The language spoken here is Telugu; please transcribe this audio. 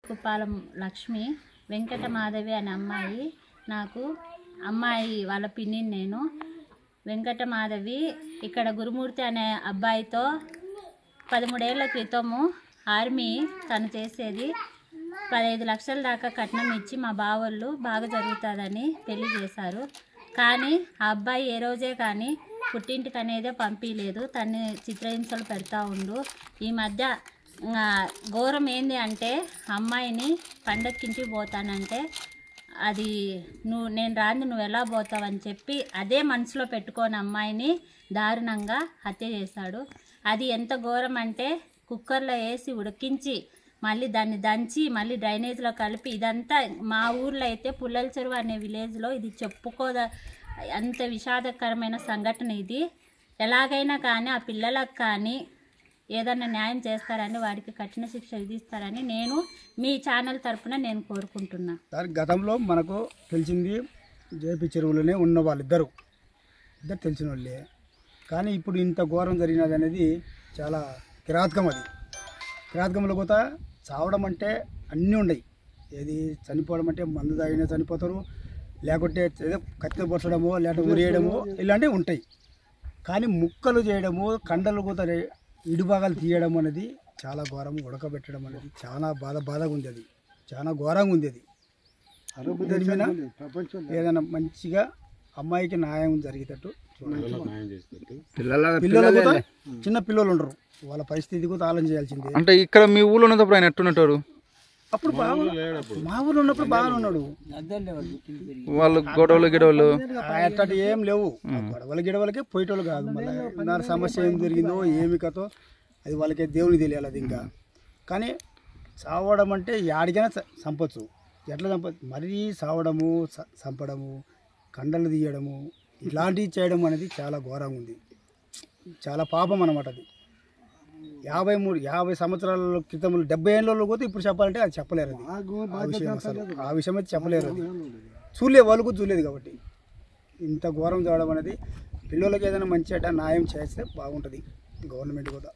కుప్పాలం లక్ష్మి వెంకట మాధవి అనే అమ్మాయి నాకు అమ్మాయి వాళ్ళ పిన్నిని నేను. వెంకట మాధవి ఇక్కడ గురుమూర్తి అనే అబ్బాయితో 13 ఏళ్ల క్రితము ఆర్మీ తను చేసేది 15 లక్షల దాకా కట్నం ఇచ్చి మా బావోళ్ళు బాగా జరుగుతుందని పెళ్లి చేశారు. కానీ ఆ అబ్బాయి ఏ రోజే కానీ పుట్టింటికి అనేదే పంపించలేదు. తన్ని చిత్రహింసలు పెడతా ఉండు. ఈ మధ్య ఘోరం ఏంది అంటే అమ్మాయిని పండక్కింటికి పోతానంటే అది నేను రాంది నువ్వు ఎలా పోతావని చెప్పి అదే మనసులో పెట్టుకొని అమ్మాయిని దారుణంగా హత్య చేశాడు. అది ఎంత ఘోరం అంటే కుక్కర్లో వేసి ఉడికించి మళ్ళీ దాన్ని దంచి మళ్ళీ డ్రైనేజ్లో కలిపి ఇదంతా మా ఊర్లో అయితే పుల్లల చెరువు అనే విలేజ్లో ఇది అంత విషాదకరమైన సంఘటన ఇది. ఎలాగైనా కానీ ఆ పిల్లలకు కానీ ఏదైనా న్యాయం చేస్తారని వాడికి కఠిన శిక్ష విధిస్తారని నేను మీ ఛానల్ తరఫున నేను కోరుకుంటున్నా. గతంలో మనకు తెలిసింది జేపీ చెరువులోనే ఉన్న వాళ్ళిద్దరు తెలిసిన వాళ్ళే. కానీ ఇప్పుడు ఇంత ఘోరం జరిగినది అనేది చాలా కిరాతకం. అది కిరాతకంలో కూడా చావడం అంటే అన్నీ ఉన్నాయి. ఏది చనిపోవడం అంటే మందు తాగినా చనిపోతారు, లేకుంటే ఏదో కత్తి పొరచడమో లేకపోతే ఉరేయడమో ఇలాంటివి ఉంటాయి. కానీ ముక్కలు చేయడము, కండలు కూడా ఇడుభాగాలు తీయడం అనేది చాలా ఘోరం. ఉడకబెట్టడం అనేది చాలా బాధగా ఉంది. అది చాలా ఘోరంగా ఉంది. అది ఏదైనా మంచిగా అమ్మాయికి న్యాయం జరిగేటట్టు పిల్లలు కూడా చిన్న పిల్లలు ఉండరు, వాళ్ళ పరిస్థితి కూడా ఆలోచన చేయాల్సిందే. అంటే ఇక్కడ మీ ఊళ్ళో ఉన్నప్పుడు ఆయన ఎట్టున్నట్టారు? అప్పుడు మా ఊళ్ళో ఉన్నప్పుడు బాగానే ఉన్నాడు. వాళ్ళు గొడవలు అట్టటి ఏం లేవు. గొడవలకి పోయేటోళ్ళు కాదు. మళ్ళీ నా సమస్య ఏం జరిగిందో ఏమి కథో అది వాళ్ళకి దేవునికి తెలియాలి. అది ఇంకా కానీ చావడం అంటే యాడికైనా చంపచ్చు. ఎట్లా చంపచ్చు? మరీ చావడము, చంపడము, కండలు తీయడము ఇలాంటివి చేయడం అనేది చాలా ఘోరంగా ఉంది. చాలా పాపం అన్నమాట. అది 50 సంవత్సరాల క్రితం 70 ఏళ్ళలో పోతే ఇప్పుడు చెప్పాలంటే అది చెప్పలేరు. అది ఆ విషయం అయితే చెప్పలేరు. అది చూడలేదు, వాళ్ళు కూడా చూడలేదు. కాబట్టి ఇంత ఘోరం చూడడం అనేది పిల్లలకి ఏదైనా మంచి న్యాయం చేస్తే బాగుంటుంది గవర్నమెంట్ కూడా.